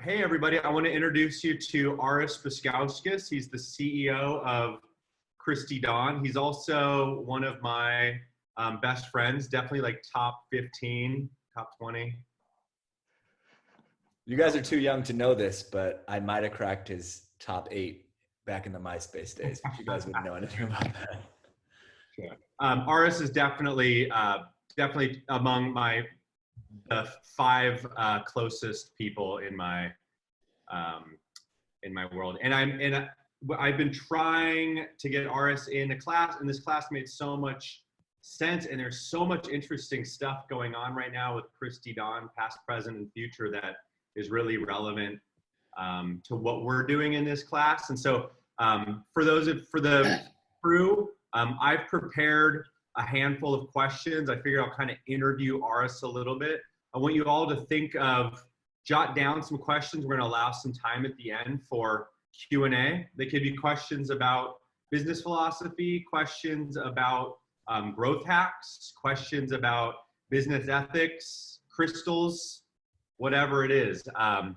Hey everybody, I want to introduce you to Aras Baskauskas. He's the CEO of Christy. He's also one of my best friends, definitely like top 15, top 20. You guys are too young to know this, but I might have cracked his top 8 back in the MySpace days, but you guys wouldn't know anything about that. Sure. Aras is definitely among the 5 closest people in my world, and I've been trying to get Aras in a class, and this class made so much sense, and there's so much interesting stuff going on right now with Christy, past, present, and future, that is really relevant to what we're doing in this class. And so for the crew, I've prepared a handful of questions. I figured I'll kind of interview Aras a little bit. I want you all to jot down some questions. We're going to allow some time at the end for Q&A. They could be questions about business philosophy, questions about growth hacks, questions about business ethics, crystals, whatever it is. My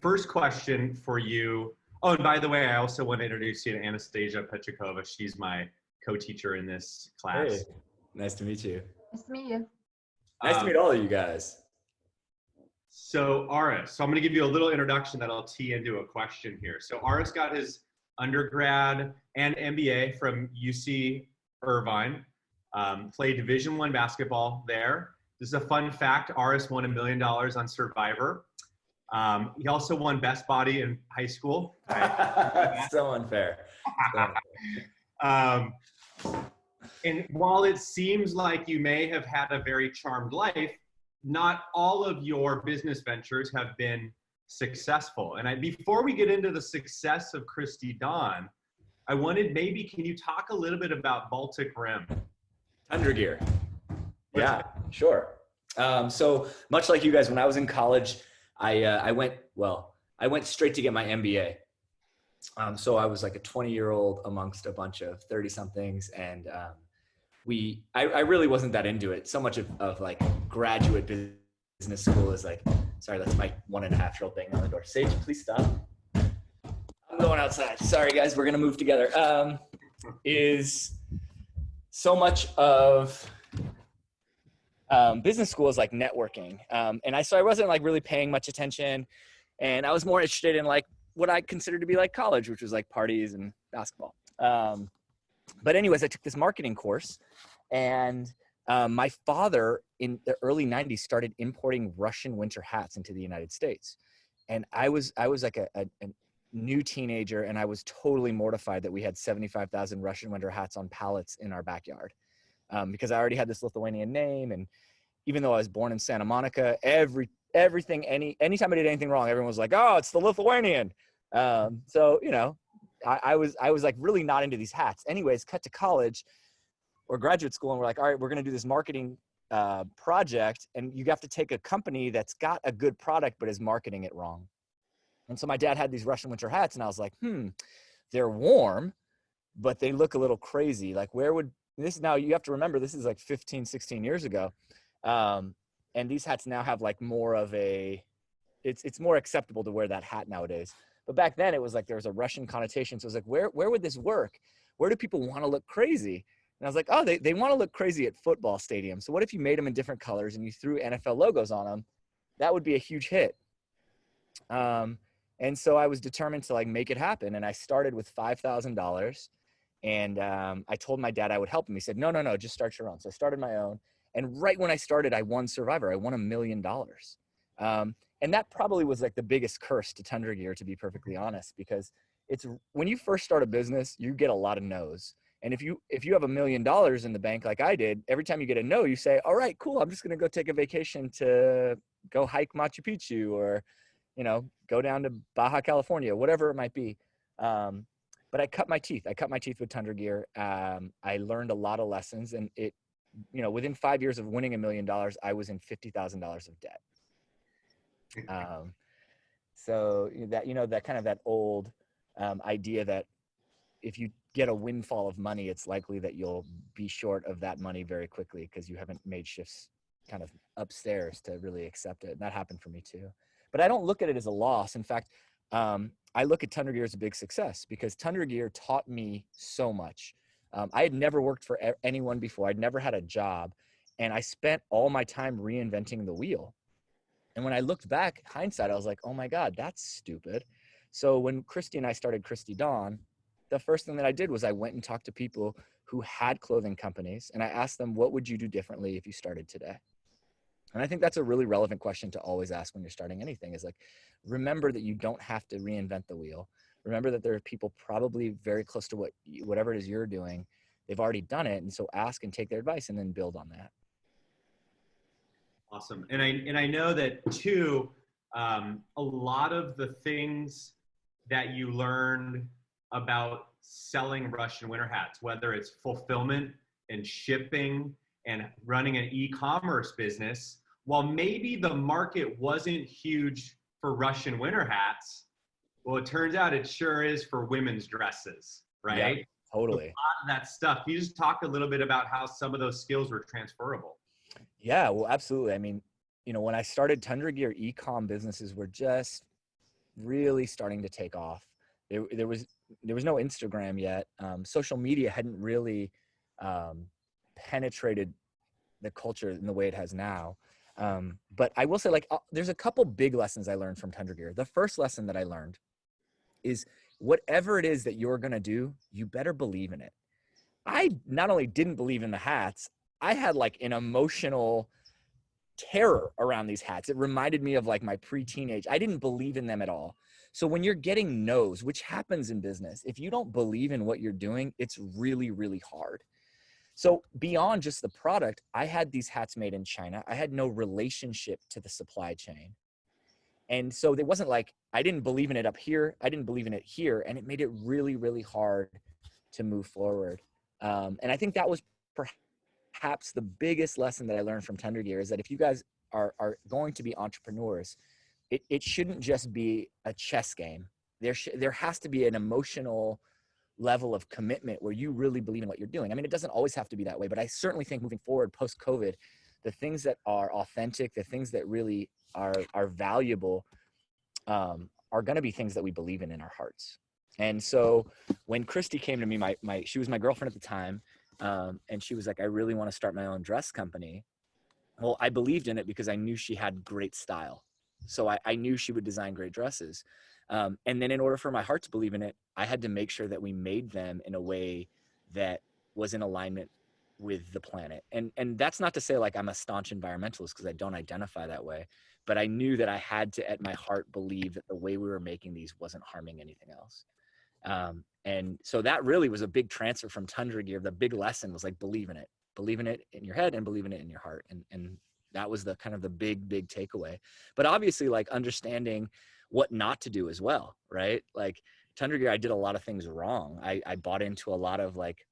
first question for you, oh, and by the way, I also want to introduce you to Anastasia Petrikova. She's my co-teacher in this class. Hey, nice to meet you. Nice to meet you. Nice to meet all of you guys. So Aras, I'm going to give you a little introduction that I'll tee into a question here. So Aras got his undergrad and MBA from UC Irvine, played Division I basketball there. This is a fun fact. Aras won $1 million on Survivor. He also won Best Body in high school. So unfair. And while it seems like you may have had a very charmed life, not all of your business ventures have been successful. And before we get into the success of Christy, I wanted, can you talk a little bit about Baltic Rim? Tundra gear. Yeah, sure. So much like you guys, when I was in college, I went straight to get my MBA. So I was like a 20-year-old amongst a bunch of 30-somethings, and I really wasn't that into it. So much of like graduate business school is like, sorry, that's my 1.5-year-old banging on the door. Sage, please stop. I'm going outside. Sorry, guys, we're gonna move together. Is so much of business school is like networking, so I wasn't like really paying much attention, and I was more interested in like what I considered to be like college, which was like parties and basketball. But anyways, I took this marketing course, and my father in the early 90s started importing Russian winter hats into the United States. And I was like a new teenager, and I was totally mortified that we had 75,000 Russian winter hats on pallets in our backyard, because I already had this Lithuanian name. And even though I was born in Santa Monica, anytime I did anything wrong, everyone was like, oh, it's the Lithuanian. So, you know, I was like really not into these hats. Anyways, cut to college or graduate school, and we're like, all right, we're going to do this marketing project, and you have to take a company that's got a good product but is marketing it wrong. And so my dad had these Russian winter hats, and I was like, they're warm, but they look a little crazy. Like, where would this, now you have to remember, this is like 15, 16 years ago. And these hats now have like more of it's more acceptable to wear that hat nowadays. But back then it was like, there was a Russian connotation. So it was like, where would this work? Where do people want to look crazy? And I was like, oh, they want to look crazy at football stadiums. So what if you made them in different colors and you threw NFL logos on them? That would be a huge hit. And so I was determined to like make it happen. And I started with $5,000. And I told my dad I would help him. He said, no, just start your own. So I started my own. And right when I started, I won Survivor. I won $1 million. And that probably was like the biggest curse to Tundra Gear, to be perfectly honest, because it's when you first start a business, you get a lot of no's. And if you have $1 million in the bank, like I did, every time you get a no, you say, all right, cool, I'm just going to go take a vacation to go hike Machu Picchu, or, you know, go down to Baja California, whatever it might be. But I cut my teeth. I cut my teeth with Tundra Gear. I learned a lot of lessons, and within 5 years of winning $1 million, I was in $50,000 of debt. So that kind of that old idea that if you get a windfall of money, it's likely that you'll be short of that money very quickly because you haven't made shifts kind of upstairs to really accept it. And that happened for me too. But I don't look at it as a loss. In fact, I look at Tundra Gear as a big success because Tundra Gear taught me so much. I had never worked for anyone before. I'd never had a job. And I spent all my time reinventing the wheel. And when I looked back, hindsight, I was like, oh my God, that's stupid. So when Christy and I started Christy Dawn, the first thing that I did was I went and talked to people who had clothing companies. And I asked them, what would you do differently if you started today? And I think that's a really relevant question to always ask when you're starting anything, is like, remember that you don't have to reinvent the wheel. Remember that there are people probably very close to whatever it is you're doing. They've already done it. And so ask and take their advice and then build on that. Awesome. And I know that too, a lot of the things that you learned about selling Russian winter hats, whether it's fulfillment and shipping and running an e-commerce business, while maybe the market wasn't huge for Russian winter hats, well, it turns out it sure is for women's dresses, right? Yeah, totally. So a lot of that stuff. Can you just talk a little bit about how some of those skills were transferable? Yeah, well, absolutely. I mean, you know, when I started Tundra Gear, e-com businesses were just really starting to take off. There was no Instagram yet. Social media hadn't really penetrated the culture in the way it has now. But I will say, like, there's a couple big lessons I learned from Tundra Gear. The first lesson that I learned is whatever it is that you're going to do, you better believe in it. I not only didn't believe in the hats, I had like an emotional terror around these hats. It reminded me of like my pre-teenage. I didn't believe in them at all. So when you're getting no's, which happens in business, if you don't believe in what you're doing, it's really, really hard. So beyond just the product, I had these hats made in China. I had no relationship to the supply chain. And so it wasn't like I didn't believe in it up here. I didn't believe in it here. And it made it really, really hard to move forward. And I think that was perhaps the biggest lesson that I learned from Tundra Gear, is that if you guys are going to be entrepreneurs, it shouldn't just be a chess game. There has to be an emotional level of commitment where you really believe in what you're doing. I mean, it doesn't always have to be that way, but I certainly think moving forward post-COVID, the things that are authentic, the things that really are valuable, are going to be things that we believe in our hearts. And so when Christy came to me, she was my girlfriend at the time, and she was like, I really want to start my own dress company. Well, I believed in it because I knew she had great style. So I knew she would design great dresses. And then in order for my heart to believe in it, I had to make sure that we made them in a way that was in alignment with the planet. And that's not to say like I'm a staunch environmentalist, because I don't identify that way, but I knew that I had to, at my heart, believe that the way we were making these wasn't harming anything else. And so that really was a big transfer from Tundra Gear. The big lesson was like, believe in it in your head and believe in it in your heart. And that was the kind of the big takeaway. But obviously, like, understanding what not to do as well, right? Like Tundra Gear, I did a lot of things wrong. I bought into a lot of like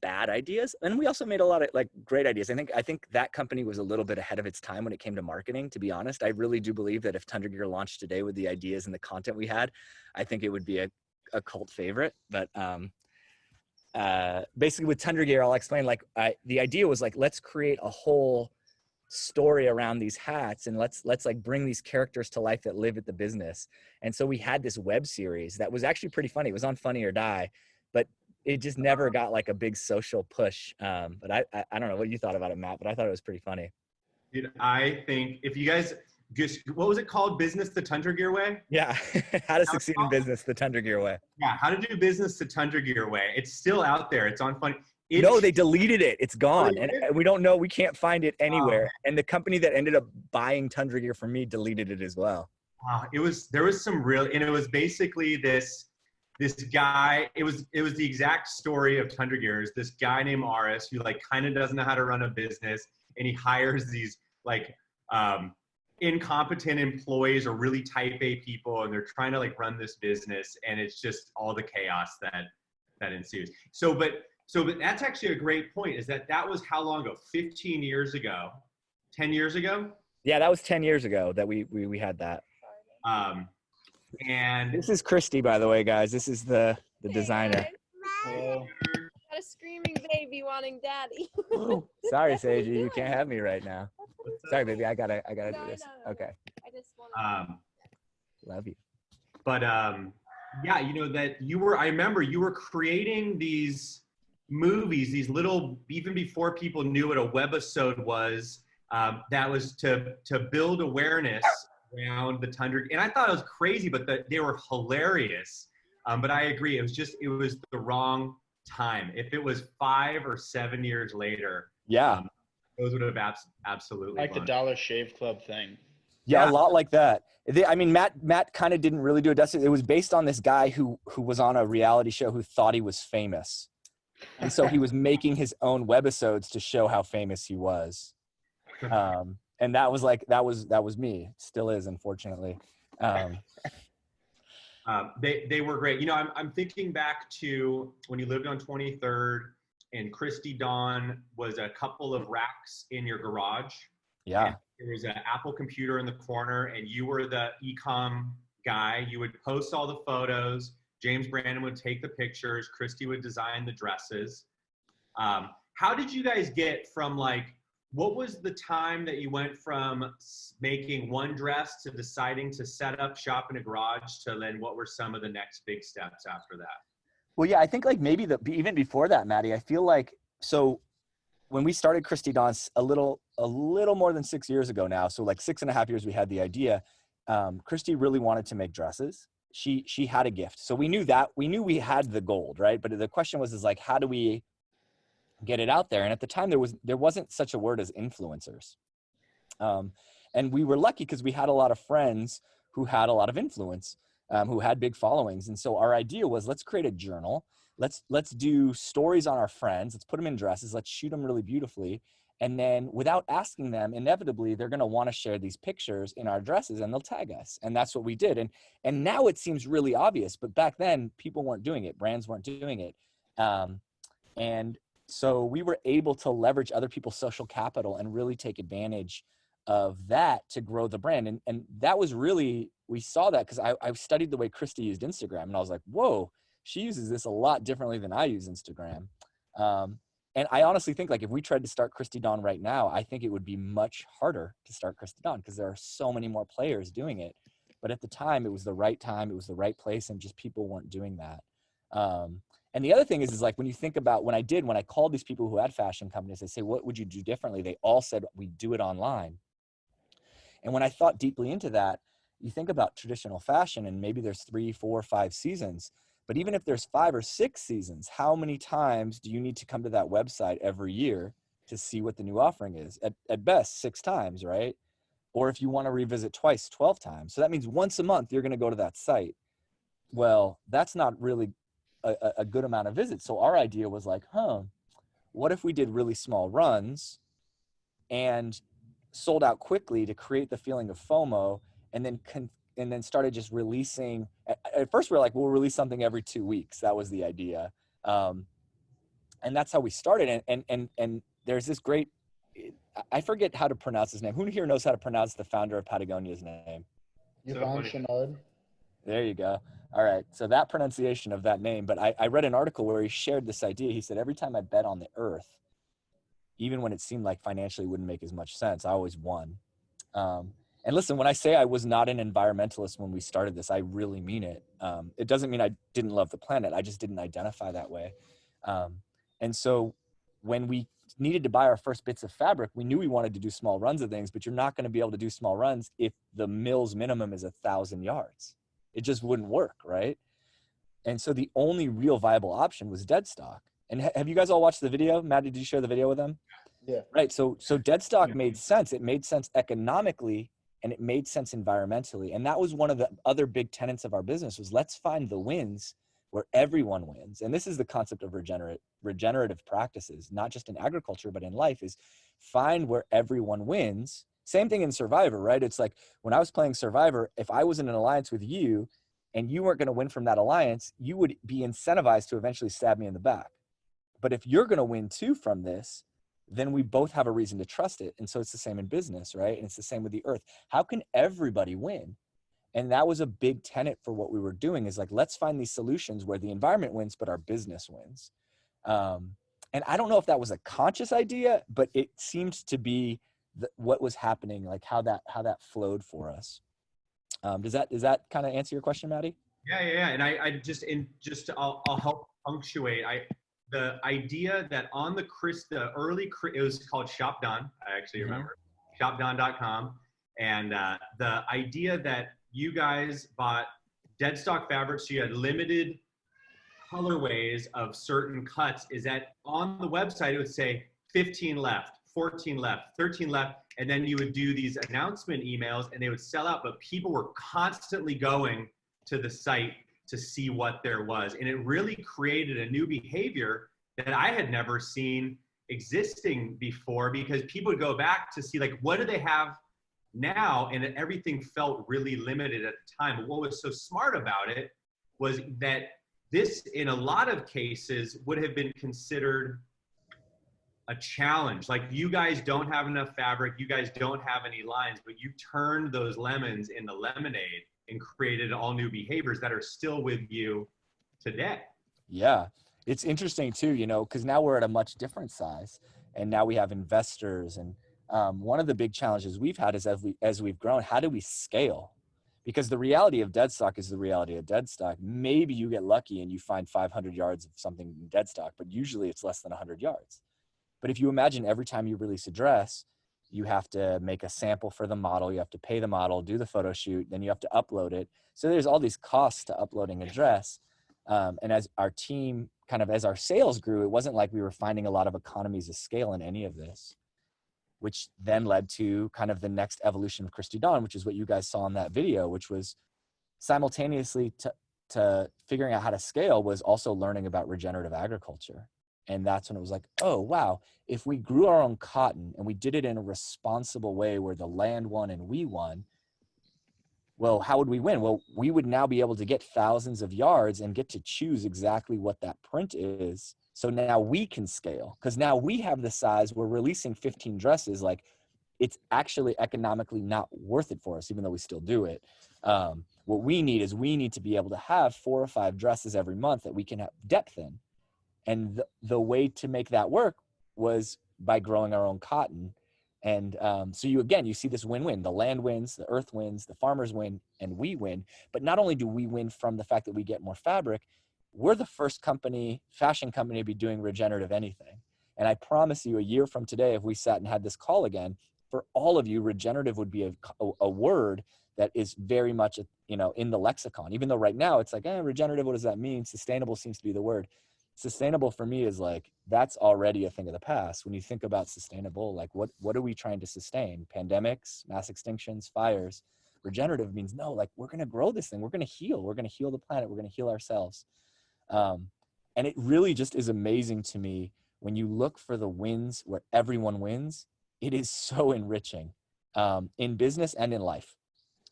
bad ideas, and we also made a lot of like great ideas. I think that company was a little bit ahead of its time when it came to marketing, to be honest. I really do believe that if Tundra Gear launched today with the ideas and the content we had, I think it would be a cult favorite. But basically with Tundra Gear, I'll explain, like, the idea was like, let's create a whole story around these hats, and let's like bring these characters to life that live at the business. And so we had this web series that was actually pretty funny. It was on Funny or Die, but it just never got like a big social push. But I don't know what you thought about it, Matt, but I thought it was pretty funny. Dude, I think if you guys just, what was it called? Business the Tundra Gear Way? Yeah. How to succeed in business the Tundra Gear way. Yeah, how to do business the Tundra Gear way. It's still out there. It's on Funny. No, they deleted it. It's gone. And we don't know. We can't find it anywhere. And the company that ended up buying Tundra Gear from me deleted it as well. There was some real, and it was basically this guy. It was the exact story of Tundra Gears. This guy named Aras, who like kind of doesn't know how to run a business, and he hires these like incompetent employees or really type A people, and they're trying to like run this business, and it's just all the chaos that ensues. So but that's actually a great point, is that was how long ago? 15 years ago? 10 years ago? Yeah, that was 10 years ago that we had that. And this is Christy, by the way, guys. This is the designer. Got a screaming baby. wanting daddy. Sorry, Seiji, you can't have me right now. Sorry, baby, I gotta No, do this. no. Okay, I just want love you. But yeah, you know that I remember you were creating these movies, these little, even before people knew what a webisode was, that was to build awareness around the Tundra. And I thought it was crazy, but they were hilarious. But I agree, it was the wrong time. If it was 5 or 7 years later, Yeah. those would have absolutely Like the won. Dollar Shave Club thing. Yeah, a lot like that. I mean, Matt kind of didn't really do it. It was based on this guy who was on a reality show who thought he was famous. And so he was making his own webisodes to show how famous he was. And that was me. Still is, unfortunately. They were great. You know, I'm thinking back to when you lived on 23rd and Christy Dawn was a couple of racks in your garage. Yeah. There was an Apple computer in the corner and you were the e-com guy. You would post all the photos. James Brandon would take the pictures. Christy would design the dresses. How did you guys get from what was the time that you went from making one dress to deciding to set up shop in a garage to then what were some of the next big steps after that? Well, yeah, I think maybe even before that, Maddie, I feel like, so when we started Christy Dawn's a little more than 6 years ago now, so 6.5 years we had the idea. Christy really wanted to make dresses. She had a gift. So we knew we had the gold, right? But the question was how do we get it out there? And at the time there wasn't such a word as influencers. And we were lucky because we had a lot of friends who had a lot of influence, who had big followings. And so our idea was, let's create a journal. Let's do stories on our friends. Let's put them in dresses. Let's shoot them really beautifully. And then without asking them, inevitably, they're going to want to share these pictures in our dresses and they'll tag us. And that's what we did. And now it seems really obvious, but back then people weren't doing it. Brands weren't doing it. And so we were able to leverage other people's social capital and really take advantage of that to grow the brand. And that was really, we saw that because I studied the way Christy used Instagram and I was like, whoa, she uses this a lot differently than I use Instagram. And I honestly think if we tried to start Christy Dawn right now, I think it would be much harder to start Christy Dawn because there are so many more players doing it. But at the time, it was the right time, it was the right place, and just people weren't doing that. And the other thing is when you think about when I called these people who had fashion companies, I say, what would you do differently? They all said, we do it online. And when I thought deeply into that, you think about traditional fashion and maybe there's 3, 4, 5 seasons. But even if there's 5 or 6 seasons, how many times do you need to come to that website every year to see what the new offering is? At best, 6 times, right? Or if you want to revisit twice, 12 times. So that means once a month, you're going to go to that site. Well, that's not really a good amount of visits. So our idea was what if we did really small runs and sold out quickly to create the feeling of FOMO and then started just releasing. At first we were we'll release something every 2 weeks. That was the idea. And that's how we started. And there's this great, I forget how to pronounce his name. Who here knows how to pronounce the founder of Patagonia's name? Yvon Chouinard. There you go. All right. So that pronunciation of that name, but I read an article where he shared this idea. He said, every time I bet on the earth, even when it seemed like financially wouldn't make as much sense, I always won. And listen, when I say I was not an environmentalist when we started this, I really mean it. It doesn't mean I didn't love the planet. I just didn't identify that way. And so when we needed to buy our first bits of fabric, we knew we wanted to do small runs of things, but you're not going to be able to do small runs if the mill's minimum is 1,000 yards. It just wouldn't work, right? And so the only real viable option was dead stock. And have you guys all watched the video? Matt, did you share the video with them? Yeah. Right. So dead stock made sense. It made sense economically and it made sense environmentally. And that was one of the other big tenets of our business was let's find the wins where everyone wins. And this is the concept of regenerative practices, not just in agriculture, but in life, is find where everyone wins. Same thing in Survivor, right? It's when I was playing Survivor, if I was in an alliance with you and you weren't going to win from that alliance, you would be incentivized to eventually stab me in the back. But if you're going to win too from this, then we both have a reason to trust it. And so it's the same in business, right? And it's the same with the earth. How can everybody win? And that was a big tenet for what we were doing is let's find these solutions where the environment wins, but our business wins. And I don't know if that was a conscious idea, but it seems to be what was happening, like how that flowed for us. Does that kind of answer your question, Maddie? Yeah. And I'll help punctuate. The idea that on the it was called Shop Don. I actually remember shopdon.com. And the idea that you guys bought dead stock fabric, so you had limited colorways of certain cuts, is that on the website it would say 15 left, 14 left, 13 left, and then you would do these announcement emails and they would sell out, but people were constantly going to the site to see what there was. And it really created a new behavior that I had never seen existing before, because people would go back to see, like, what do they have now? And everything felt really limited at the time. But what was so smart about it was that this, in a lot of cases, would have been considered a challenge. Like, you guys don't have enough fabric, you guys don't have any lines, but you turned those lemons into lemonade and created all new behaviors that are still with you today. Yeah. It's interesting too, you know, because now we're at a much different size, and now we have investors. And one of the big challenges we've had is as we've grown, how do we scale? Because the reality of dead stock is the reality of dead stock. Maybe you get lucky and you find 500 yards of something in dead stock, but usually it's less than 100 yards. But if you imagine every time you release a dress, you have to make a sample for the model, you have to pay the model, do the photo shoot, then you have to upload it. So there's all these costs to uploading a dress. And as our team, as our sales grew, it wasn't like we were finding a lot of economies of scale in any of this, which then led to kind of the next evolution of Christy Dawn, which is what you guys saw in that video, which was simultaneously to figuring out how to scale was also learning about regenerative agriculture. And that's when it was like, oh, wow, if we grew our own cotton and we did it in a responsible way where the land won and we won, well, how would we win? Well, we would now be able to get thousands of yards and get to choose exactly what that print is. So now we can scale, because now we have the size, we're releasing 15 dresses. Like, it's actually economically not worth it for us, even though we still do it. What we need to be able to have 4 or 5 dresses every month that we can have depth in. And the way to make that work was by growing our own cotton. And so you see this win-win. The land wins, the earth wins, the farmers win, and we win. But not only do we win from the fact that we get more fabric, we're the first fashion company to be doing regenerative anything. And I promise you, a year from today, if we sat and had this call again, for all of you, regenerative would be a word that is very much, in the lexicon. Even though right now it's like, regenerative, what does that mean? Sustainable seems to be the word. Sustainable for me is like, that's already a thing of the past. When you think about sustainable, like what are we trying to sustain? Pandemics, mass extinctions, fires. Regenerative means, no, like, we're going to grow this thing. We're going to heal the planet. We're going to heal ourselves. And it really just is amazing to me when you look for the wins where everyone wins. It is so enriching in business and in life.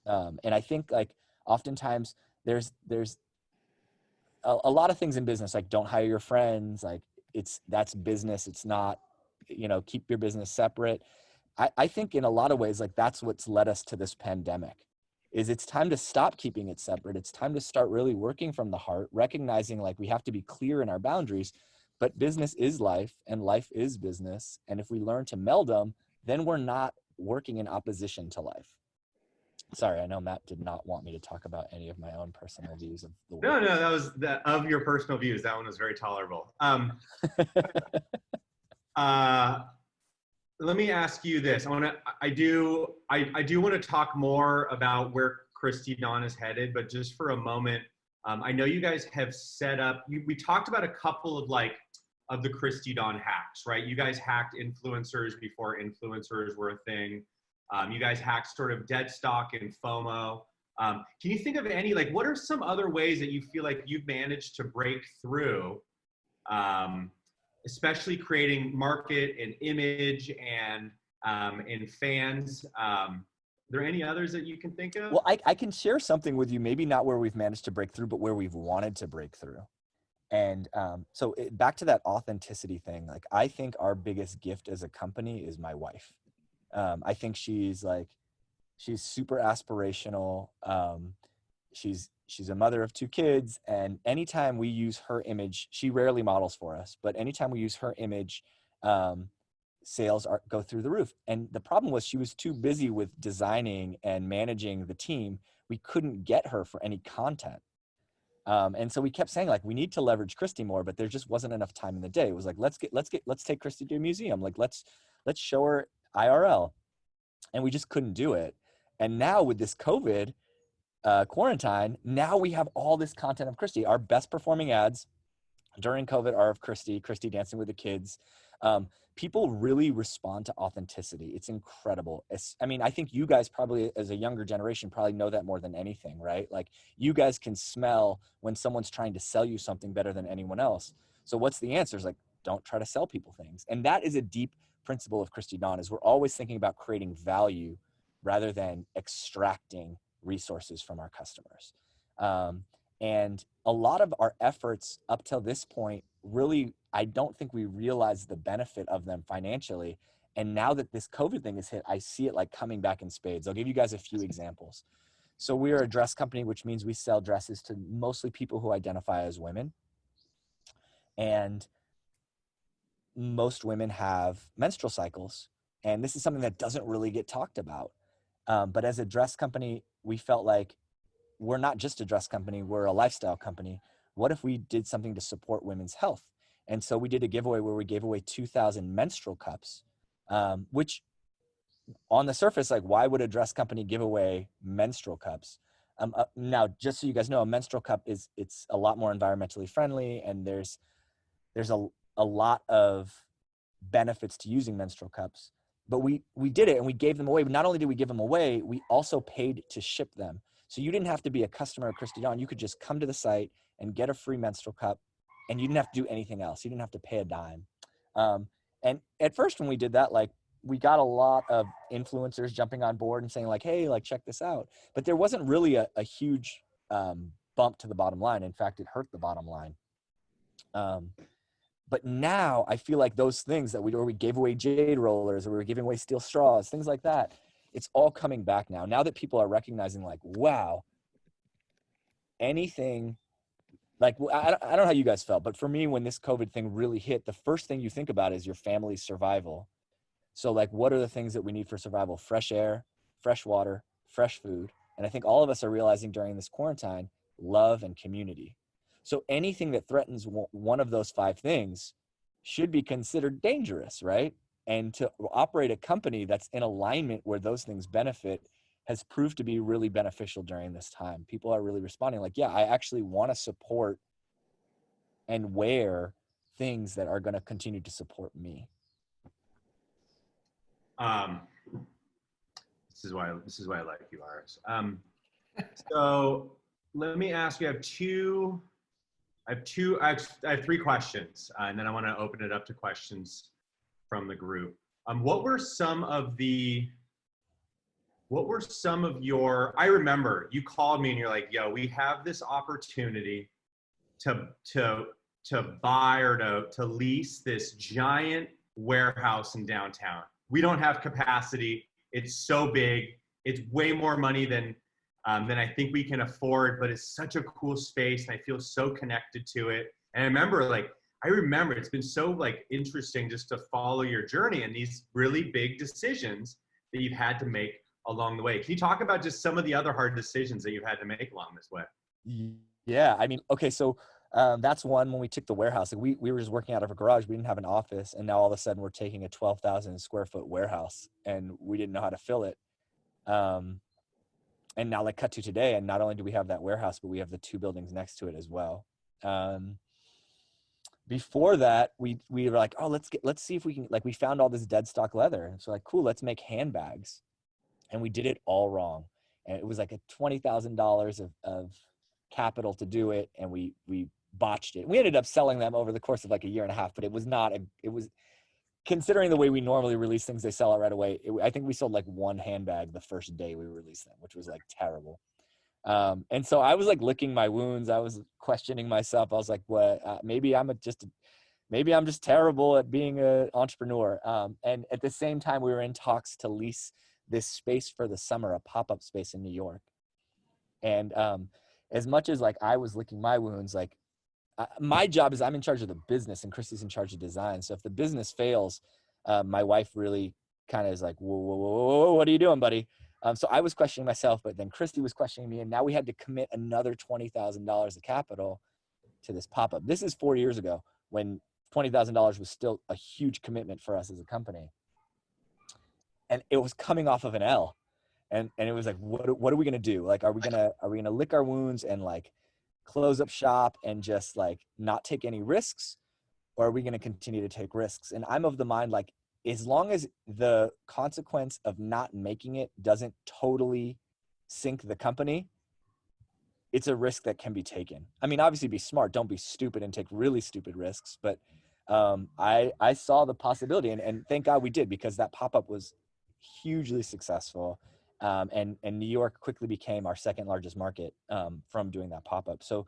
And I think, like, oftentimes there's a lot of things in business, like, don't hire your friends. Like, that's business. It's not, keep your business separate. I think in a lot of ways, like, that's what's led us to this pandemic. Is it's time to stop keeping it separate. It's time to start really working from the heart, recognizing, like, we have to be clear in our boundaries, but business is life and life is business. And if we learn to meld them, then we're not working in opposition to life. Sorry, I know Matt did not want me to talk about any of my own personal views of the world. No, that was of your personal views. That one was very tolerable. Let me ask you this. I do want to talk more about where Christy Dawn is headed, but just for a moment, I know you guys have set up. We talked about a couple of the Christy Dawn hacks, right? You guys hacked influencers before influencers were a thing. You guys hacked sort of dead stock and FOMO. Can you think of any, like, what are some other ways that you feel like you've managed to break through, especially creating market and image and fans? Are there any others that you can think of? Well, I can share something with you, maybe not where we've managed to break through, but where we've wanted to break through. And back to that authenticity thing, like, I think our biggest gift as a company is my wife. I think she's super aspirational. She's she's a mother of 2 kids. And anytime we use her image, she rarely models for us, but anytime we use her image, sales go through the roof. And the problem was she was too busy with designing and managing the team. We couldn't get her for any content. And so we kept saying, like, we need to leverage Christy more, but there just wasn't enough time in the day. It was like, let's take Christy to a museum. Like, let's show her IRL. And we just couldn't do it. And now with this COVID quarantine, now we have all this content of Christy. Our best performing ads during COVID are of Christy dancing with the kids. People really respond to authenticity. It's incredible. I mean, I think you guys probably, as a younger generation, probably know that more than anything, right? Like, you guys can smell when someone's trying to sell you something better than anyone else. So what's the answer? Is like, don't try to sell people things. And that is a deep principle of Christy Dawn, is we're always thinking about creating value rather than extracting resources from our customers. And a lot of our efforts up till this point, really, I don't think we realized the benefit of them financially. And now that this COVID thing has hit, I see it like coming back in spades. I'll give you guys a few examples. So we are a dress company, which means we sell dresses to mostly people who identify as women. And most women have menstrual cycles. And this is something that doesn't really get talked about. But as a dress company, we felt like we're not just a dress company, we're a lifestyle company. What if we did something to support women's health? And so we did a giveaway where we gave away 2,000 menstrual cups, which on the surface, like, why would a dress company give away menstrual cups? Now, just so you guys know, a menstrual cup it's a lot more environmentally friendly, and there's a lot of benefits to using menstrual cups. But we did it and we gave them away. But not only did we give them away, we also paid to ship them. So you didn't have to be a customer of Christy Dawn. You could just come to the site and get a free menstrual cup, and you didn't have to do anything else. You didn't have to pay a dime. And at first when we did that, like, we got a lot of influencers jumping on board and saying, like, hey, like, check this out. But there wasn't really a huge bump to the bottom line. In fact, it hurt the bottom line. But now I feel like those things that we gave away jade rollers, or we were giving away steel straws, things like that, it's all coming back now. Now that people are recognizing, like, wow, anything, like, I don't know how you guys felt, but for me, when this COVID thing really hit, the first thing you think about is your family's survival. So, like, what are the things that we need for survival? Fresh air, fresh water, fresh food. And I think all of us are realizing during this quarantine, love and community. So anything that threatens one of those 5 things should be considered dangerous, right? And to operate a company that's in alignment where those things benefit has proved to be really beneficial during this time. People are really responding like, yeah, I actually want to support and wear things that are going to continue to support me. This is why I like you, Aras. So let me ask you, I have 3 questions, and then I want to open it up to questions from the group. What were some of your, I remember you called me and you're like, yo, we have this opportunity to buy or to lease this giant warehouse in downtown. We don't have capacity. It's so big. It's way more money than I think we can afford, but it's such a cool space and I feel so connected to it. And I remember it's been so, like, interesting just to follow your journey and these really big decisions that you've had to make along the way. Can you talk about just some of the other hard decisions that you've had to make along this way? Yeah, I mean, okay, so that's one. When we took the warehouse, like, we were just working out of a garage. We didn't have an office, and now all of a sudden we're taking a 12,000 square foot warehouse, and we didn't know how to fill it. And now, like, cut to today, and not only do we have that warehouse, but we have the 2 buildings next to it as well. Before that, we were like, oh, let's see if we can, like, we found all this dead stock leather. And so, like, cool, let's make handbags. And we did it all wrong. And it was like a $20,000 of capital to do it. And we botched it. We ended up selling them over the course of like a year and a half, but it was considering the way we normally release things, they sell it right away. I think we sold like 1 handbag the first day we released them, which was like terrible. And so I was like licking my wounds. I was questioning myself. I was like, what, maybe I'm just terrible at being an entrepreneur. And at the same time, we were in talks to lease this space for the summer, a pop-up space in New York. And as much as like I was licking my wounds, like my job is I'm in charge of the business and Christy's in charge of design. So if the business fails, my wife really kind of is like, whoa, whoa, whoa, whoa, whoa, what are you doing, buddy? So I was questioning myself, but then Christy was questioning me. And now we had to commit another $20,000 of capital to this pop-up. This is 4 years ago when $20,000 was still a huge commitment for us as a company. And it was coming off of an L. And it was like, what are we going to do? Like, are we going to lick our wounds and like close up shop and just like not take any risks? Or are we going to continue to take risks? And I'm of the mind, like, as long as the consequence of not making it doesn't totally sink the company, it's a risk that can be taken. I mean, obviously be smart, don't be stupid and take really stupid risks. But I saw the possibility and thank God we did, because that pop-up was hugely successful. And New York quickly became our second largest market from doing that pop-up. So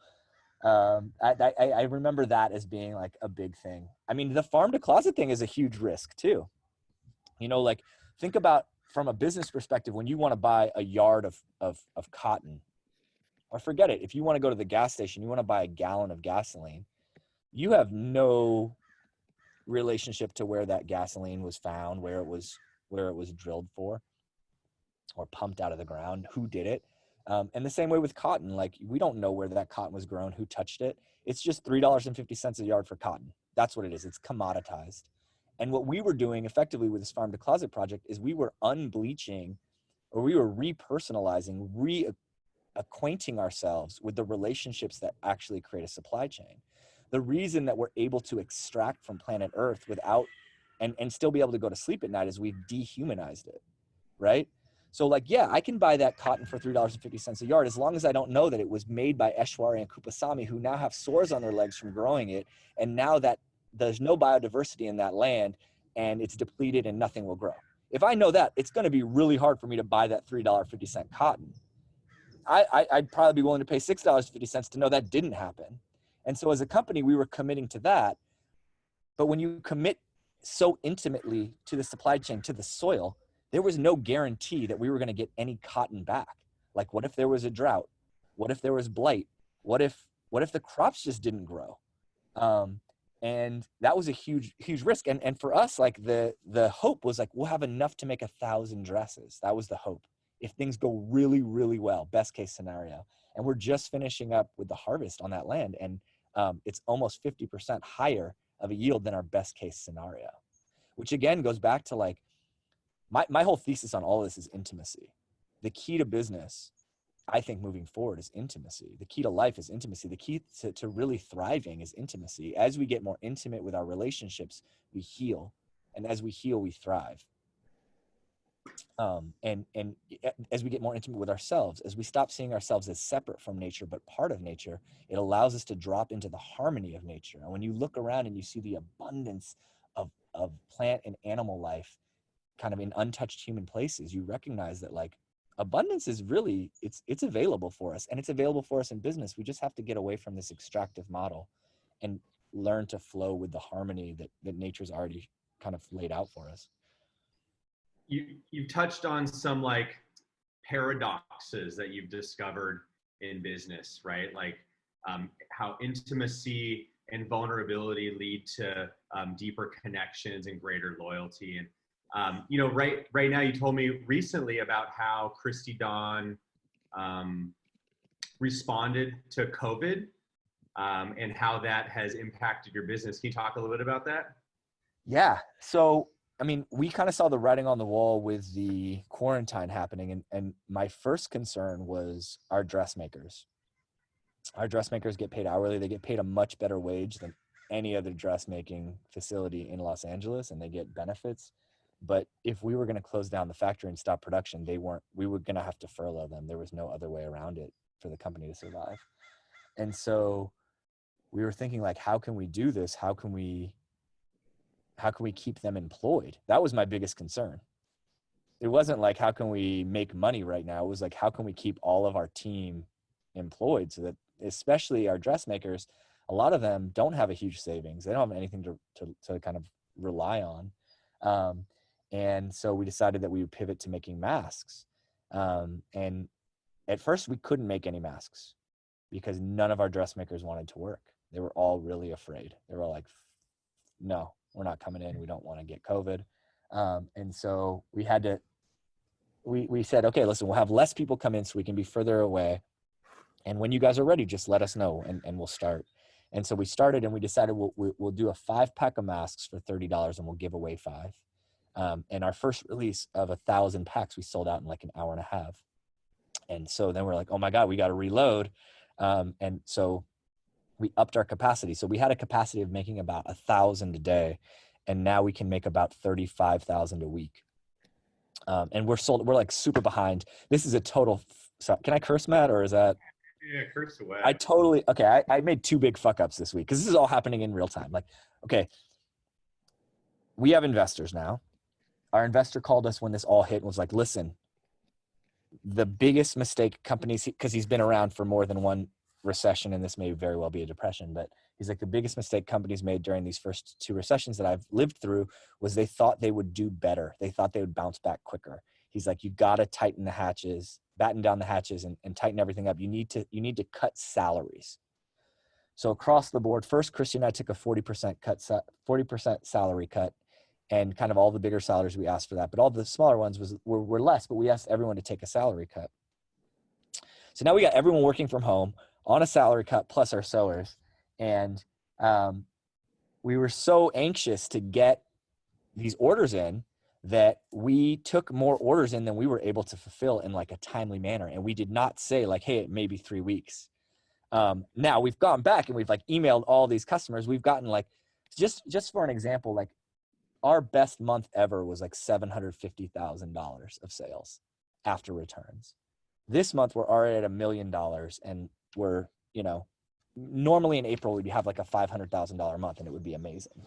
I remember that as being like a big thing. I mean, the farm to closet thing is a huge risk too. You know, like think about from a business perspective, when you want to buy a yard of cotton, or forget it, if you want to go to the gas station, you want to buy a gallon of gasoline, you have no relationship to where that gasoline was found, where it was drilled for or pumped out of the ground, who did it. And the same way with cotton, like we don't know where that cotton was grown, who touched it. It's just $3.50 a yard for cotton. That's what it is. It's commoditized. And what we were doing effectively with this farm to closet project is we were unbleaching, or we were repersonalizing, reacquainting ourselves with the relationships that actually create a supply chain. The reason that we're able to extract from planet Earth without, and still be able to go to sleep at night, is we've dehumanized it, right? So like, yeah, I can buy that cotton for $3.50 a yard as long as I don't know that it was made by Eshwari and Kupasamy, who now have sores on their legs from growing it. And now that there's no biodiversity in that land and it's depleted and nothing will grow. If I know that, it's going to be really hard for me to buy that $3.50 cotton. I'd probably be willing to pay $6.50 to know that didn't happen. And so as a company, we were committing to that. But when you commit so intimately to the supply chain, to the soil, there was no guarantee that we were going to get any cotton back. Like, what if there was a drought? What if there was blight? What if the crops just didn't grow? And that was a huge risk. And for us, like the hope was like, we'll have enough to make 1,000 dresses. That was the hope. If things go really, really well, best case scenario. And we're just finishing up with the harvest on that land. And it's almost 50% higher of a yield than our best case scenario, which again goes back to like, my whole thesis on all of this is intimacy. The key to business, I think, moving forward is intimacy. The key to life is intimacy. The key to really thriving is intimacy. As we get more intimate with our relationships, we heal. And as we heal, we thrive. And as we get more intimate with ourselves, as we stop seeing ourselves as separate from nature, but part of nature, it allows us to drop into the harmony of nature. And when you look around and you see the abundance of plant and animal life kind of in untouched human places, you recognize that like abundance is really, it's available for us, and it's available for us in business. We just have to get away from this extractive model and learn to flow with the harmony that nature's already kind of laid out for us. You touched on some like paradoxes that you've discovered in business, right? Like how intimacy and vulnerability lead to deeper connections and greater loyalty. And you know, right now, you told me recently about how Christy Dawn responded to COVID and how that has impacted your business. Can you talk a little bit about that? Yeah. So, I mean, we kind of saw the writing on the wall with the quarantine happening. And my first concern was our dressmakers. Our dressmakers get paid hourly. They get paid a much better wage than any other dressmaking facility in Los Angeles, and they get benefits. But if we were going to close down the factory and stop production, we were going to have to furlough them. There was no other way around it for the company to survive. And so we were thinking like, how can we do this? How can we keep them employed? That was my biggest concern. It wasn't like, how can we make money right now? It was like, how can we keep all of our team employed, so that especially our dressmakers, a lot of them don't have a huge savings. They don't have anything to kind of rely on. And so we decided that we would pivot to making masks. And at first we couldn't make any masks. because none of our dressmakers wanted to work. They were all really afraid. They were like, no, we're not coming in. We don't want to get COVID. And so we had to, we said, okay, listen, we'll have less people come in so we can be further away. And when you guys are ready, just let us know and we'll start. And so we started and we decided we'll do a 5-pack of masks for $30 and we'll give away 5. And our first release of 1,000 packs, we sold out in like an hour and a half. And so then we're like, oh my God, we got to reload. And so we upped our capacity. So we had a capacity of making about 1,000 a day. And now we can make about 35,000 a week. And we're like super behind. This is a total, so can I curse, Matt, or is that? Yeah, curse away. I made 2 big fuck ups this week because this is all happening in real time. Like, okay, we have investors now. Our investor called us when this all hit and was like, listen, the biggest mistake companies, because he's been around for more than one recession, and this may very well be a depression, but he's like, the biggest mistake companies made during these first 2 recessions that I've lived through was they thought they would do better. They thought they would bounce back quicker. He's like, you got to tighten the hatches, batten down the hatches and tighten everything up. You need to cut salaries. So across the board, first, Christy and I took a 40% salary cut, and kind of all the bigger salaries we asked for that. But all the smaller ones were less, but we asked everyone to take a salary cut. So now we got everyone working from home on a salary cut plus our sewers. And we were so anxious to get these orders in that we took more orders in than we were able to fulfill in like a timely manner. And we did not say like, hey, it may be 3 weeks. Now we've gone back and we've like emailed all these customers. We've gotten like, just for an example, like our best month ever was like $750,000 of sales after returns. This month we're already at $1 million, and we're, normally in April we'd have like a $500,000 month and it would be amazing.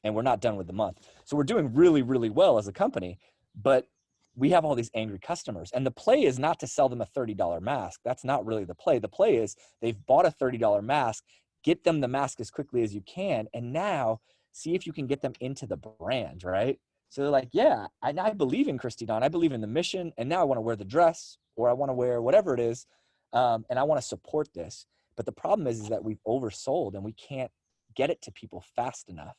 And we're not done with the month. So we're doing really, really well as a company, but we have all these angry customers, and the play is not to sell them a $30 mask. That's not really the play. The play is they've bought a $30 mask, get them the mask as quickly as you can. And now see if you can get them into the brand, right? So they're like, yeah, I believe in Christy Dawn. I believe in the mission. And now I want to wear the dress, or I want to wear whatever it is. And I want to support this. But the problem is that we've oversold and we can't get it to people fast enough.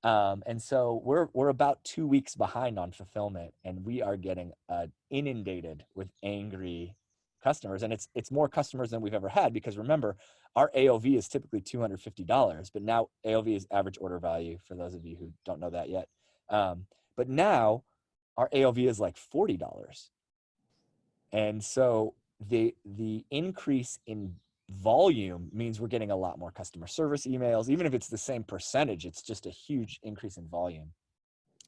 And so we're about 2 weeks behind on fulfillment, and we are getting inundated with angry customers. And it's more customers than we've ever had, because remember, our AOV is typically $250, but now AOV is average order value, for those of you who don't know that yet. But now our AOV is like $40. And so the increase in volume means we're getting a lot more customer service emails. Even if it's the same percentage, it's just a huge increase in volume.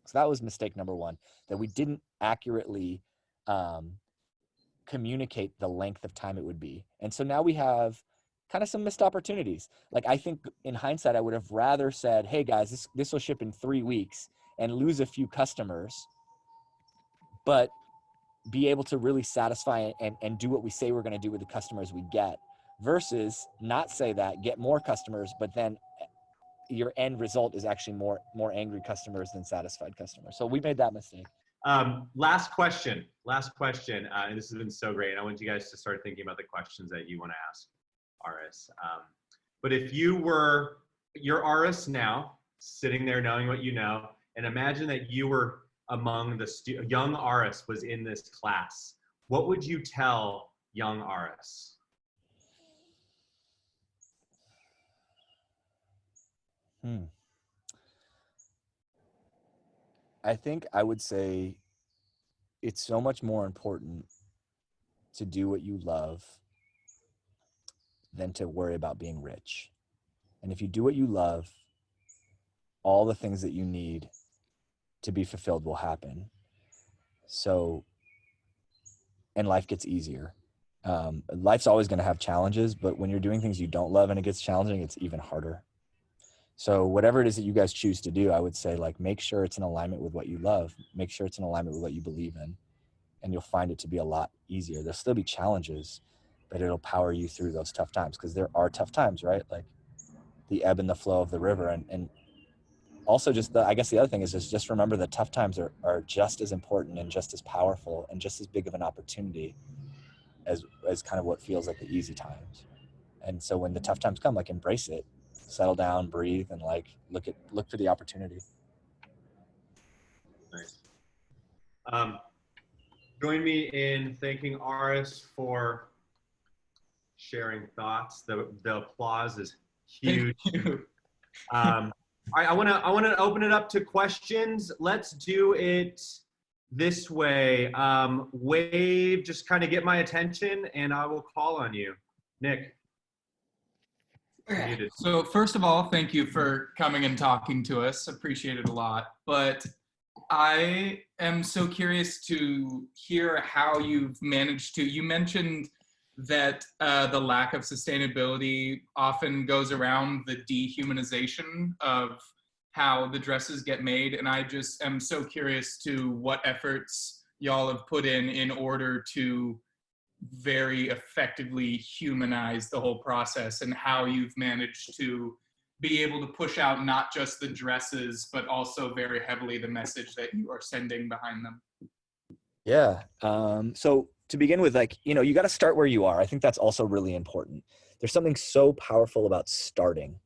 So that was mistake number 1, that we didn't accurately communicate the length of time it would be. And so now we have kind of some missed opportunities. Like, I think in hindsight, I would have rather said, hey guys, this will ship in 3 weeks, and lose a few customers, but be able to really satisfy and do what we say we're going to do with the customers we get, versus not say that, get more customers, but then your end result is actually more angry customers than satisfied customers. So we made that mistake. Last question. And this has been so great. I want you guys to start thinking about the questions that you want to ask Aras. But if you're Aras now, sitting there knowing what you know, and imagine that you were among the young Aras was in this class, what would you tell young Aras? I think I would say it's so much more important to do what you love than to worry about being rich. And if you do what you love, all the things that you need to be fulfilled will happen. So, and life gets easier. Life's always going to have challenges, but when you're doing things you don't love and it gets challenging, it's even harder. So whatever it is that you guys choose to do, I would say, like, make sure it's in alignment with what you love. Make sure it's in alignment with what you believe in, and you'll find it to be a lot easier. There'll still be challenges, but it'll power you through those tough times, because there are tough times, right? Like the ebb and the flow of the river. And also I guess the other thing is just remember that tough times are just as important and just as powerful and just as big of an opportunity as kind of what feels like the easy times. And so when the tough times come, like embrace it, settle down, breathe, and like look for the opportunity. Nice. Join me in thanking Aras for sharing thoughts. The applause is huge. I want to open it up to questions. Let's do it this way. Wave, just kind of get my attention, and I will call on you. Nick. Muted. So first of all, thank you for coming and talking to us. Appreciate it a lot. But I am so curious to hear how you've managed to, you mentioned that the lack of sustainability often goes around the dehumanization of how the dresses get made. And I just am so curious to what efforts y'all have put in order to very effectively humanize the whole process, and how you've managed to be able to push out not just the dresses, but also very heavily the message that you are sending behind them. Yeah. So to begin with, like, you know, you got to start where you are. I think that's also really important. There's something so powerful about starting.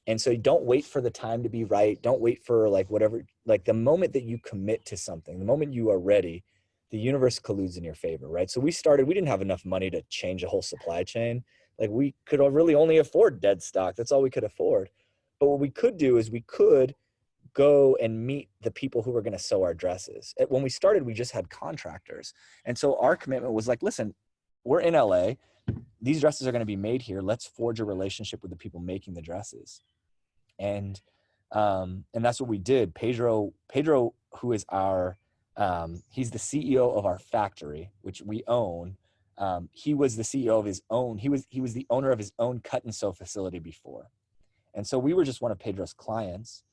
And so don't wait for the time to be right. Don't wait for like whatever, like the moment that you commit to something, the moment you are ready, the universe colludes in your favor, right? So we didn't have enough money to change a whole supply chain. Like we could really only afford dead stock. That's all we could afford. But what we could do is we could go and meet the people who were going to sew our dresses. When we started, we just had contractors. And so our commitment was like, listen, we're in LA. These dresses are going to be made here. Let's forge a relationship with the people making the dresses. And that's what we did. Pedro, who is our, he's the CEO of our factory, which we own. He was the CEO of his own. He was the owner of his own cut and sew facility before. And so we were just one of Pedro's clients,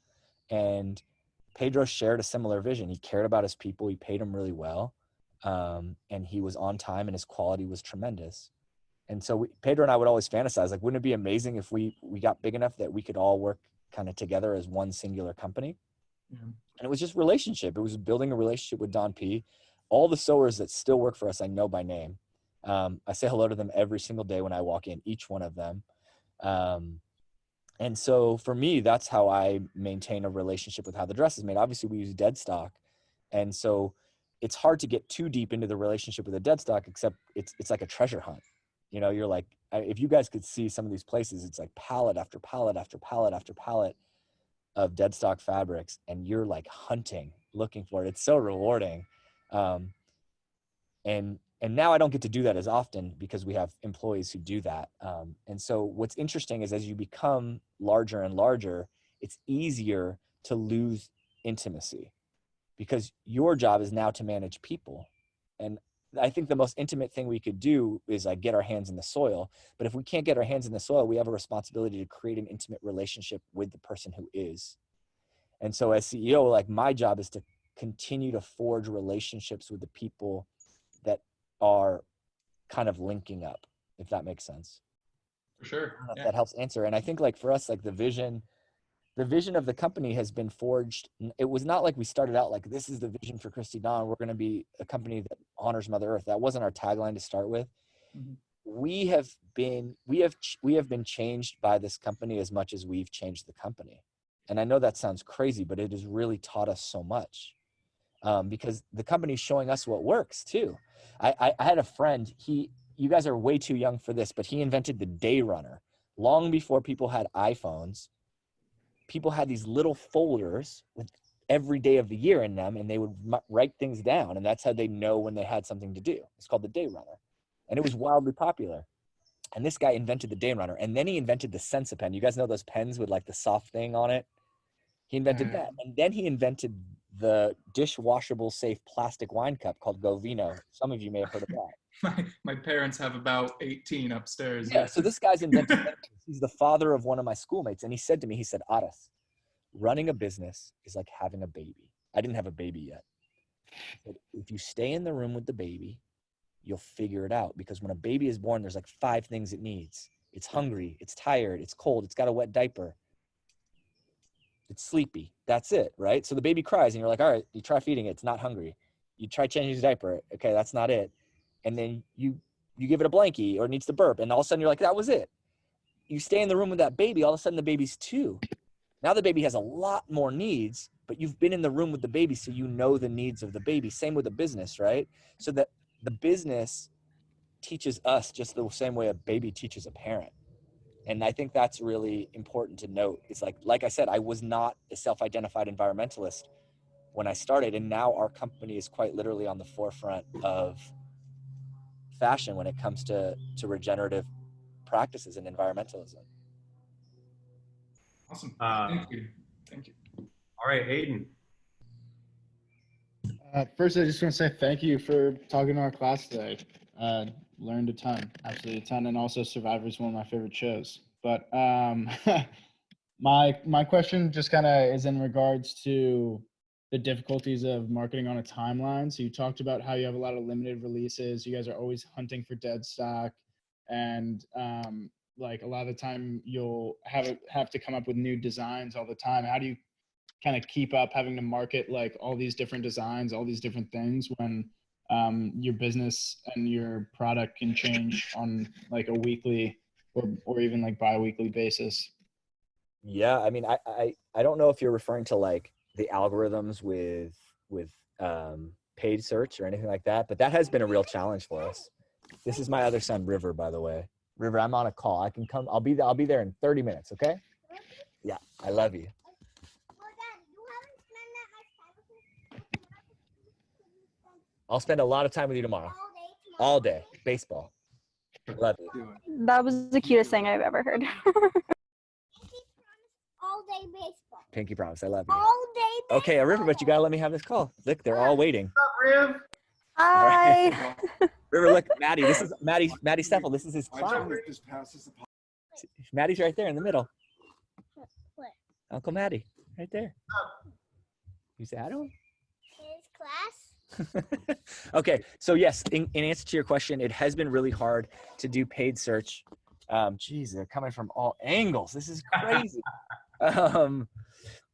and Pedro shared a similar vision. He cared about his people. He paid them really well. And he was on time and his quality was tremendous. And so Pedro and I would always fantasize, like, wouldn't it be amazing if we got big enough that we could all work kind of together as one singular company? Yeah. And it was just relationship. It was building a relationship with Don P. All the sewers that still work for us, I know by name. I say hello to them every single day when I walk in, each one of them. And so for me, that's how I maintain a relationship with how the dress is made. Obviously, we use dead stock. And so it's hard to get too deep into the relationship with a dead stock, except it's like a treasure hunt. You know, you're like, if you guys could see some of these places, it's like pallet after pallet after pallet after pallet of dead stock fabrics, and you're like hunting, looking for it. It's so rewarding. And now I don't get to do that as often because we have employees who do that. And so what's interesting is as you become larger and larger, it's easier to lose intimacy because your job is now to manage people. And I think the most intimate thing we could do is like get our hands in the soil. But if we can't get our hands in the soil, we have a responsibility to create an intimate relationship with the person who is. And so as CEO, like my job is to continue to forge relationships with the people that are kind of linking up, if that makes sense. For sure. I don't know if that helps answer. And I think like for us, like the vision of the company has been forged. It was not like we started out like, this is the vision for Christy Dawn. We're going to be a company that honors Mother Earth. That wasn't our tagline to start with. Mm-hmm. We have been changed by this company as much as we've changed the company. And I know that sounds crazy, but it has really taught us so much because the company's showing us what works too. I had a friend, you guys are way too young for this, but he invented the day runner. Long before people had iPhones, people had these little folders with every day of the year in them, and they would write things down, and that's how they know when they had something to do. It's called the day runner, and it was wildly popular. And this guy invented the day runner, and then he invented the Sensa-Pen. You guys know those pens with like the soft thing on it? He invented that, and then he invented the dishwashable safe plastic wine cup called Go Vino. Some of you may have heard of that. My parents have about 18 upstairs. Yeah, so this guy's invented he's the father of one of my schoolmates, and he said to me, he said, Aras, running a business is like having a baby. I didn't have a baby yet. He said, if you stay in the room with the baby, you'll figure it out, because when a baby is born, there's like 5 things it needs. It's hungry, it's tired, it's cold, it's got a wet diaper, it's sleepy. That's it, right? So the baby cries and you're like, all right, you try feeding it, it's not hungry. You try changing his diaper, okay, that's not it. And then you give it a blankie or it needs to burp, and all of a sudden you're like, that was it. you stay in the room with that baby, all of a sudden the baby's 2. Now the baby has a lot more needs, but you've been in the room with the baby, so you know the needs of the baby. Same with a business, right? So that the business teaches us just the same way a baby teaches a parent. And I think that's really important to note. It's like I said, I was not a self-identified environmentalist when I started, and now our company is quite literally on the forefront of fashion when it comes to regenerative practices and environmentalism. Awesome. Thank you. All right, Aiden. First, I just want to say thank you for talking to our class today. Learned a ton, absolutely a ton, and also Survivor is one of my favorite shows. But my question just kind of is in regards to the difficulties of marketing on a timeline. So you talked about how you have a lot of limited releases. You guys are always hunting for dead stock, and like a lot of the time you'll have to come up with new designs all the time. How do you kind of keep up having to market like all these different designs, all these different things when your business and your product can change on like a weekly or even like bi-weekly basis? Yeah, I mean, I don't know if you're referring to like the algorithms with paid search or anything like that, but that has been a real challenge for us. This is my other son, River, by the way. River, I'm on a call. I can come. I'll be there in 30 minutes. Okay? Yeah, I love you. I'll spend a lot of time with you tomorrow. All day. Baseball. Love you. That was the cutest thing I've ever heard. All day baseball. Pinky promise. I love you. All day baseball. Okay, River, but you gotta let me have this call. Look, they're all waiting. Hi. River, look, Maddie. This is Maddie Steffel. This is his class. Maddie's right there in the middle. What? Uncle Maddie, right there. You say hi to him? His class? Okay, so yes, in answer to your question, it has been really hard to do paid search. Geez, they're coming from all angles. This is crazy.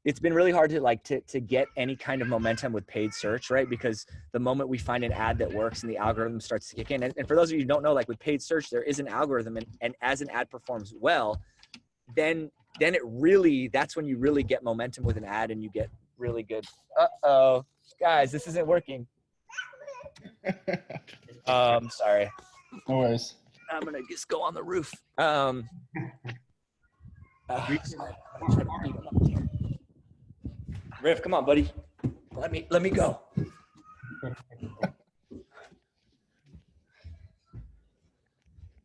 It's been really hard to get any kind of momentum with paid search, right? Because the moment we find an ad that works and the algorithm starts to kick in, and for those of you who don't know, like with paid search, there is an algorithm, and as an ad performs well, then it really, that's when you really get momentum with an ad and you get really good. Uh-oh, guys, this isn't working. Sorry. No worries. I'm gonna just go on the roof. Riff, come on, buddy. Let me go.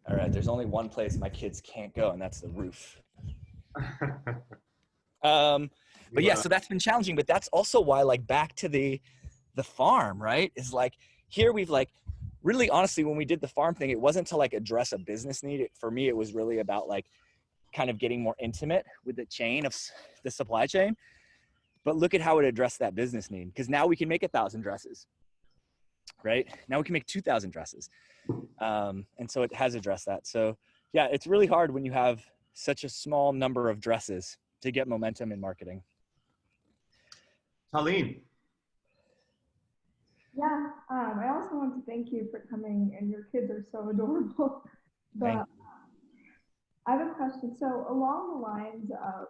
All right, there's only one place my kids can't go, and that's the roof. But yeah, so that's been challenging, but that's also why, like, back to the farm, right? Is like, here we've like, really honestly, when we did the farm thing, it wasn't to like address a business need. For me, it was really about like kind of getting more intimate with the chain of the supply chain. But look at how it addressed that business need, because now we can make 1,000 dresses, right? Now we can make 2,000 dresses. And so it has addressed that. So yeah, it's really hard when you have such a small number of dresses to get momentum in marketing. Colleen. Yeah, I also want to thank you for coming, and your kids are so adorable. But I have a question. So along the lines of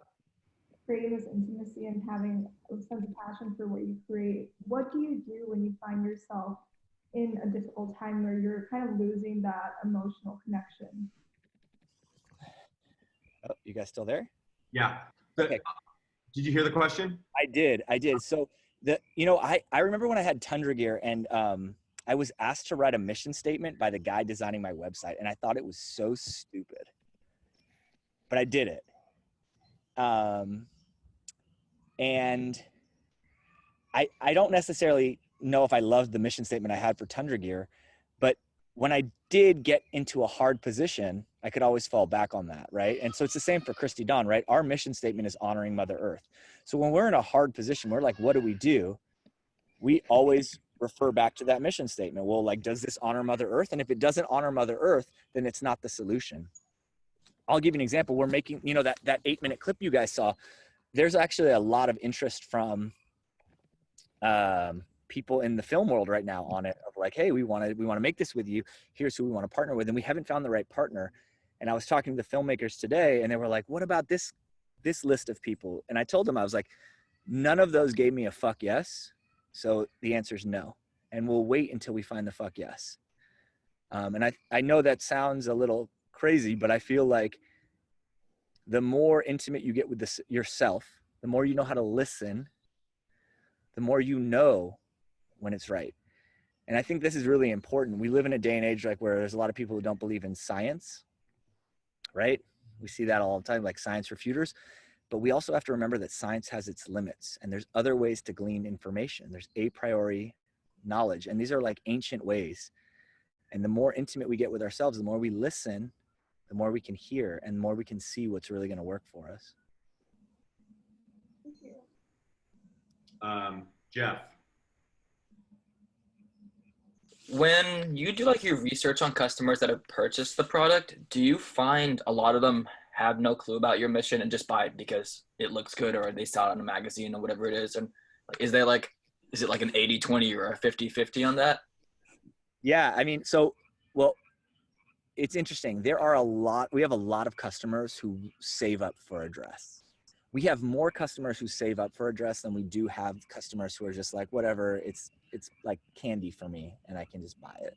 creating this intimacy and having a sense of passion for what you create, what do you do when you find yourself in a difficult time where you're kind of losing that emotional connection? Oh, you guys still there? Yeah. Okay. Did you hear the question? I did. So I remember when I had Tundra Gear, and I was asked to write a mission statement by the guy designing my website, and I thought it was so stupid, but I did it. And I don't necessarily know if I loved the mission statement I had for Tundra Gear, but when I did get into a hard position, I could always fall back on that, right? And so it's the same for Christy Dawn, right? Our mission statement is honoring Mother Earth. So when we're in a hard position, we're like, what do? We always refer back to that mission statement. Well, like, does this honor Mother Earth? And if it doesn't honor Mother Earth, then it's not the solution. I'll give you an example. We're making, that 8-minute clip you guys saw. There's actually a lot of interest from people in the film world right now on it, of like, hey, we want to make this with you. Here's who we want to partner with. And we haven't found the right partner. And I was talking to the filmmakers today, and they were like, what about this list of people? And I told them, I was like, none of those gave me a fuck yes. So the answer is no. And we'll wait until we find the fuck yes. And I know that sounds a little crazy, but I feel like the more intimate you get with yourself, the more you know how to listen, the more you know when it's right. And I think this is really important. We live in a day and age like where there's a lot of people who don't believe in science, right? We see that all the time, like science refuters. But we also have to remember that science has its limits, and there's other ways to glean information. There's a priori knowledge, and these are like ancient ways. And the more intimate we get with ourselves, the more we listen, the more we can hear, and the more we can see what's really going to work for us. Thank you. Jeff. When you do like your research on customers that have purchased the product, do you find a lot of them have no clue about your mission and just buy it because it looks good, or they saw it in a magazine or whatever it is? And is it like an 80-20 or a 50-50 on that? Yeah, I mean, well, it's interesting. We have a lot of customers who save up for a dress. We have more customers who save up for a dress than we do have customers who are just like, whatever, it's like candy for me and I can just buy it.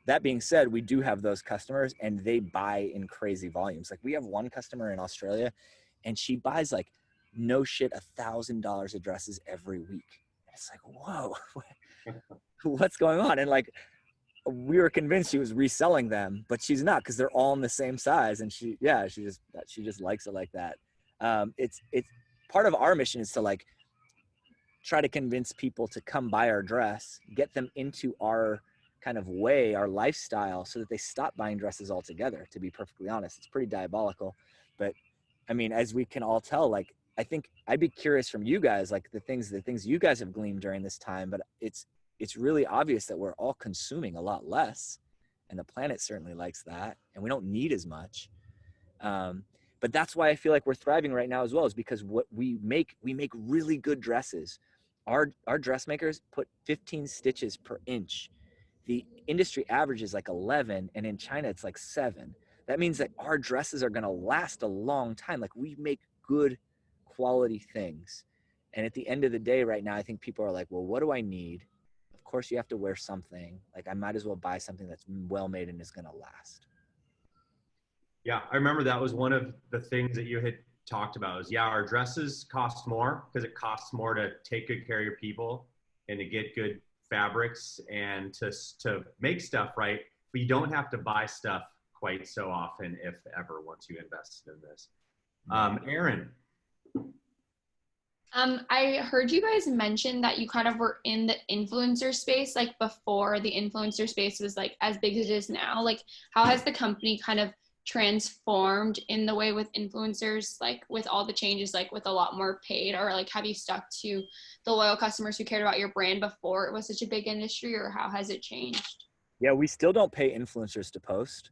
That being said, we do have those customers and they buy in crazy volumes. Like we have one customer in Australia and she buys like no shit $1,000 of dresses every week. It's like, whoa, what's going on? And like, we were convinced she was reselling them, but she's not, because they're all in the same size. And she just likes it like that. It's part of our mission is to like try to convince people to come buy our dress, get them into our kind of way, our lifestyle, so that they stop buying dresses altogether. To be perfectly honest, it's pretty diabolical. But I mean, as we can all tell, like, I think I'd be curious from you guys, like the things you guys have gleaned during this time, but it's really obvious that we're all consuming a lot less, and the planet certainly likes that, and we don't need as much. But that's why I feel like we're thriving right now as well, is because what we make really good dresses. Our dressmakers put 15 stitches per inch. The industry average is like 11, and in China it's like 7. That means that our dresses are going to last a long time. Like, we make good quality things. And at the end of the day right now, I think people are like, well, what do I need? Of course you have to wear something. Like, I might as well buy something that's well made and is going to last. Yeah, I remember that was one of the things that you had talked about is, our dresses cost more because it costs more to take good care of your people and to get good fabrics and to make stuff right. But you don't have to buy stuff quite so often, if ever, once you invest in this. Erin. I heard you guys mention that you kind of were in the influencer space, like before the influencer space was like as big as it is now. Like, how has the company kind of transformed in the way with influencers, like with all the changes, like with a lot more paid, or like have you stuck to the loyal customers who cared about your brand before it was such a big industry, or how has it changed? Yeah, we still don't pay influencers to post.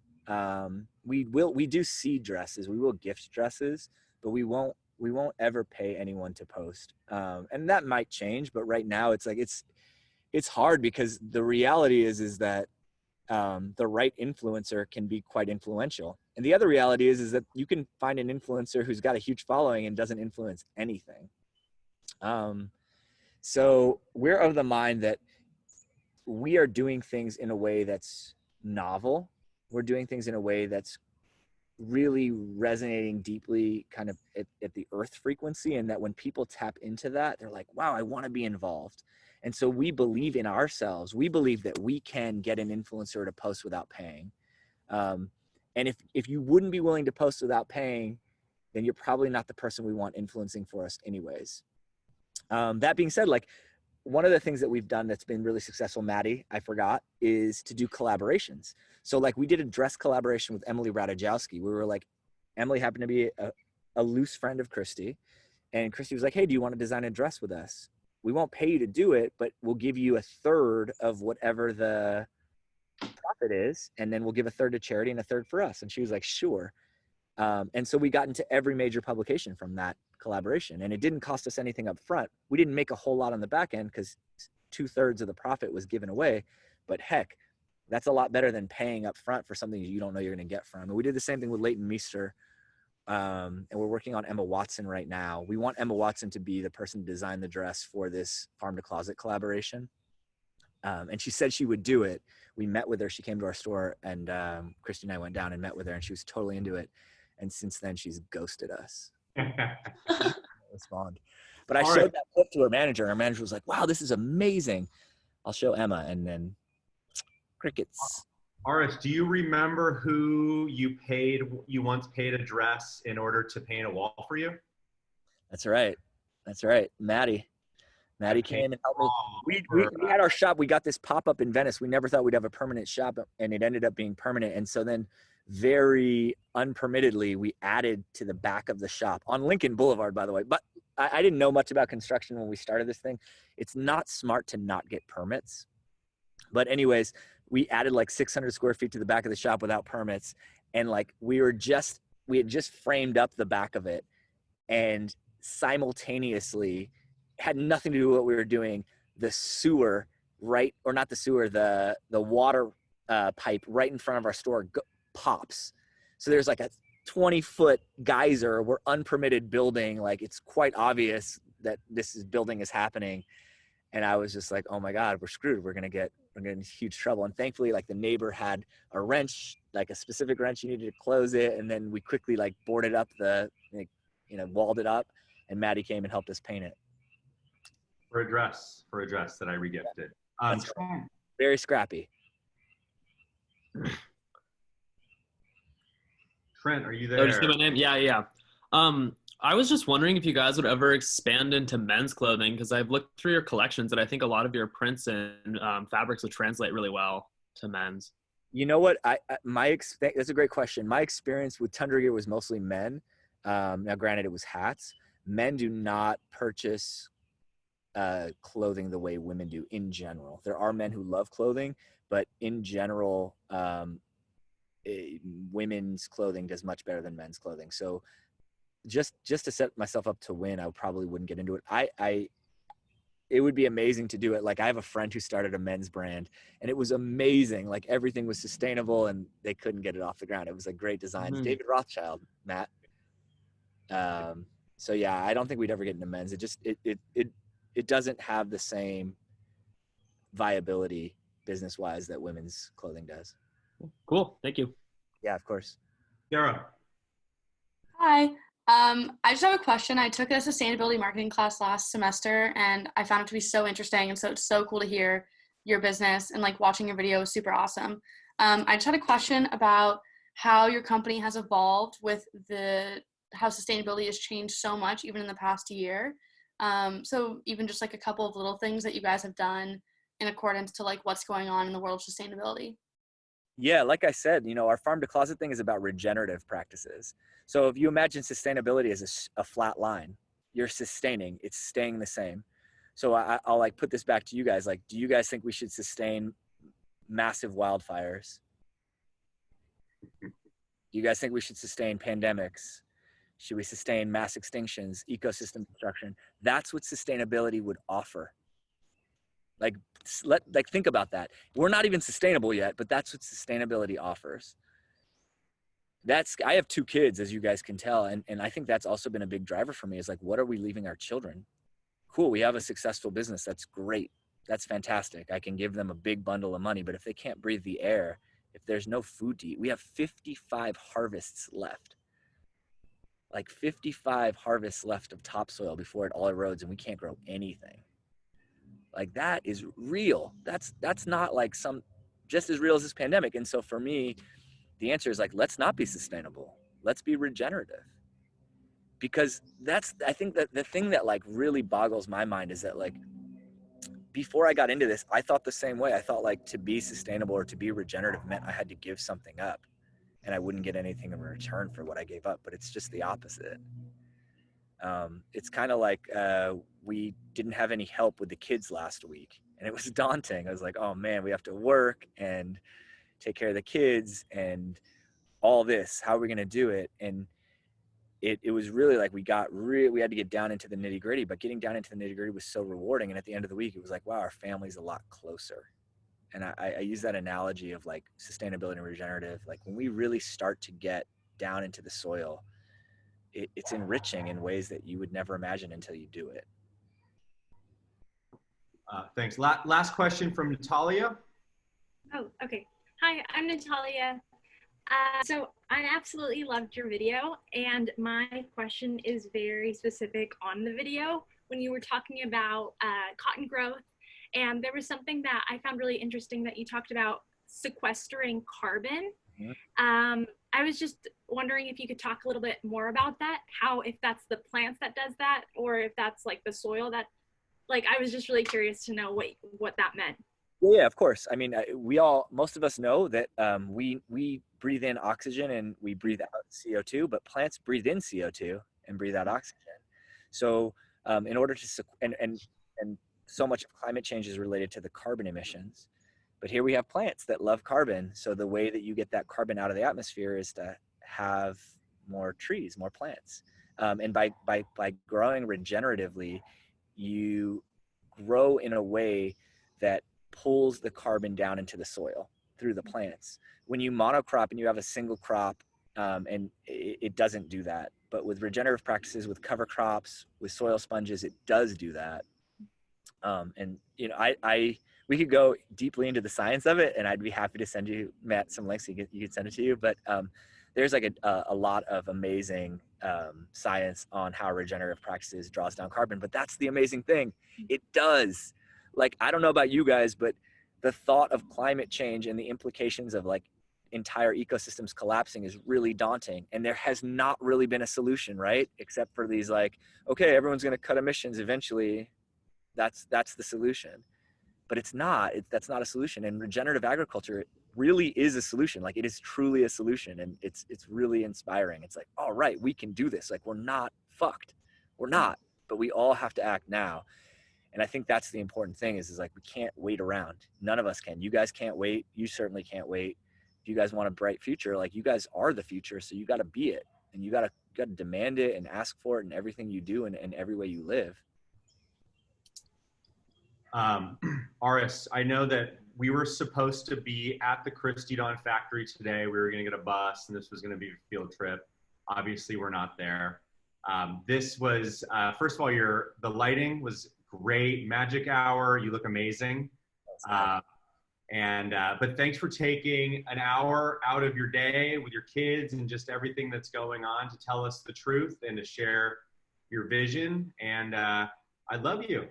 We do seed dresses, we will gift dresses, but we won't ever pay anyone to post. And that might change, but right now it's like, it's hard, because the reality is that the right influencer can be quite influential. And the other reality is that you can find an influencer who's got a huge following and doesn't influence anything. So we're of the mind that we are doing things in a way that's novel. We're doing things in a way that's really resonating deeply kind of at the earth frequency, and that when people tap into that, they're like, wow, I want to be involved. And so we believe in ourselves. We believe that we can get an influencer to post without paying. And if you wouldn't be willing to post without paying, then you're probably not the person we want influencing for us anyways. That being said, like, one of the things that we've done that's been really successful, Maddie, I forgot, is to do collaborations. So like, we did a dress collaboration with Emily Ratajkowski. We were like, Emily happened to be a loose friend of Christy. And Christy was like, hey, do you want to design a dress with us? We won't pay you to do it, but we'll give you 1/3 of whatever the profit is. And then we'll give 1/3 to charity and 1/3 for us. And she was like, sure. And so we got into every major publication from that collaboration, and it didn't cost us anything up front. We didn't make a whole lot on the back end because 2/3 of the profit was given away, but heck, That's a lot better than paying up front for something you don't know you're going to get from. And we did the same thing with Leighton Meester. And we're working on Emma Watson right now. We want Emma Watson to be the person to design the dress for this Farm to Closet collaboration. And she said she would do it. We met with her. She came to our store, and Christy and I went down and met with her, and she was totally into it. And since then, she's ghosted us. Respond. But I showed that clip to her manager, and her manager was like, wow, this is amazing. I'll show Emma, and then crickets. Aras, do you remember who you once paid a dress in order to paint a wall for you? That's right. Maddie came and helped me. We had our shop. We got this pop-up in Venice. We never thought we'd have a permanent shop, and it ended up being permanent. And so then very unpermittedly, we added to the back of the shop on Lincoln Boulevard, by the way. But I didn't know much about construction when we started this thing. It's not smart to not get permits. But anyways, we added like 600 square feet to the back of the shop without permits. And like we had just framed up the back of it, and simultaneously had nothing to do with what we were doing. The sewer, the water pipe right in front of our store pops. So there's like a 20-foot geyser. We're unpermitted building. Like it's quite obvious that building is happening. And I was just like, oh my God, we're screwed. We're going to get in huge trouble. And thankfully, like the neighbor had a wrench, like a specific wrench you needed to close it. And then we quickly like boarded up walled it up, and Maddie came and helped us paint it. For a dress that I regifted. Very scrappy. Trent, are you there? Oh, just say my name? Yeah. I was just wondering if you guys would ever expand into men's clothing, because I've looked through your collections and I think a lot of your prints and fabrics would translate really well to men's. You know what? That's a great question. My experience with Tundra Gear was mostly men. Now, granted, it was hats. Men do not purchase clothing the way women do in general. There are men who love clothing, but in general, women's clothing does much better than men's clothing. So just to set myself up to win, I probably wouldn't get into it. It would be amazing to do it. Like I have a friend who started a men's brand, and it was amazing. Like everything was sustainable, and they couldn't get it off the ground. It was like great designs. David Rothschild, Matt. So yeah, I don't think we'd ever get into men's. It doesn't have the same viability business-wise that women's clothing does. Cool. Thank you. Yeah, of course. Sarah. Hi. I just have a question. I took a sustainability marketing class last semester, and I found it to be so interesting. And so it's so cool to hear your business, and like watching your video is super awesome. I just had a question about how your company has evolved with how sustainability has changed so much, even in the past year. So even just like a couple of little things that you guys have done in accordance to like what's going on in the world of sustainability. Yeah, like I said, our farm to closet thing is about regenerative practices. So if you imagine sustainability as a flat line, you're sustaining, it's staying the same. So I'll like put this back to you guys. Like, do you guys think we should sustain massive wildfires? Do you guys think we should sustain pandemics? Should we sustain mass extinctions, ecosystem destruction? That's what sustainability would offer. Like think about that. We're not even sustainable yet, but that's what sustainability offers. I have 2 kids, as you guys can tell. And I think that's also been a big driver for me, is like, what are we leaving our children? Cool. We have a successful business. That's great. That's fantastic. I can give them a big bundle of money, but if they can't breathe the air, if there's no food to eat, we have 55 harvests left. Like 55 harvests left of topsoil before it all erodes, and we can't grow anything. Like that is real. That's not like just as real as this pandemic. And so for me, the answer is like, let's not be sustainable. Let's be regenerative. Because I think that the thing that like really boggles my mind is that like, before I got into this, I thought the same way. I thought like to be sustainable or to be regenerative meant I had to give something up and I wouldn't get anything in return for what I gave up, but it's just the opposite. It's kind of like we didn't have any help with the kids last week, and it was daunting. I was like, oh man, we have to work and take care of the kids and all this. How are we going to do it? And it was really like we had to get down into the nitty gritty, but getting down into the nitty gritty was so rewarding. And at the end of the week, it was like, wow, our family's a lot closer. And I use that analogy of like sustainability and regenerative. Like when we really start to get down into the soil, it's enriching in ways that you would never imagine until you do it. Thanks. Last question from Natalia. Oh, okay. Hi, I'm Natalia. So I absolutely loved your video, and my question is very specific on the video when you were talking about cotton growth. And there was something that I found really interesting that you talked about sequestering carbon. Mm-hmm. I was just wondering if you could talk a little bit more about that, if that's the plants that does that, or if that's like the soil that, like, I was just really curious to know what that meant. Yeah, of course. I mean, most of us know that we breathe in oxygen and we breathe out CO2, but plants breathe in CO2 and breathe out oxygen. So in order to, and so much of climate change is related to the carbon emissions, but here we have plants that love carbon. So the way that you get that carbon out of the atmosphere is to have more trees, more plants. And by growing regeneratively, you grow in a way that pulls the carbon down into the soil through the plants. When you monocrop and you have a single crop, and it doesn't do that. But with regenerative practices, with cover crops, with soil sponges, it does do that. And you know, we could go deeply into the science of it, and I'd be happy to send you, Matt, some links. You could send it to you. But there's like a lot of amazing science on how regenerative practices draws down carbon. But that's the amazing thing. It does. Like, I don't know about you guys, but the thought of climate change and the implications of like entire ecosystems collapsing is really daunting. And there has not really been a solution, right? Except for these like, okay, everyone's going to cut emissions eventually. That's the solution. But it's not. That's not a solution. And regenerative agriculture really is a solution. Like, it is truly a solution. And it's really inspiring. It's like, all right, we can do this. Like, we're not fucked. We're not. But we all have to act now. And I think that's the important thing is like, we can't wait around. None of us can. You guys can't wait. You certainly can't wait. If you guys want a bright future, like, you guys are the future. So you got to be it, and you got to demand it and ask for it in everything you do and every way you live. Aras, I know that we were supposed to be at the Christy Dawn factory today. We were going to get a bus, and this was going to be a field trip. Obviously, we're not there. This was, first of all, the lighting was great. Magic hour. You look amazing. But thanks for taking an hour out of your day with your kids and just everything that's going on to tell us the truth and to share your vision. And I love you.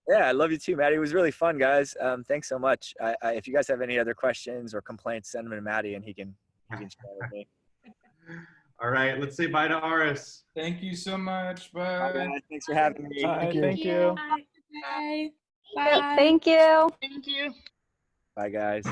Yeah, I love you too, Maddie. It was really fun, guys. Thanks so much. If you guys have any other questions or complaints, send them to Maddie and he can share with me. All right, let's say bye to Aras. Thank you so much. Bye. Bye, guys. Thanks for having me. Thank you. Bye. Thank you. Thank you. Bye, guys.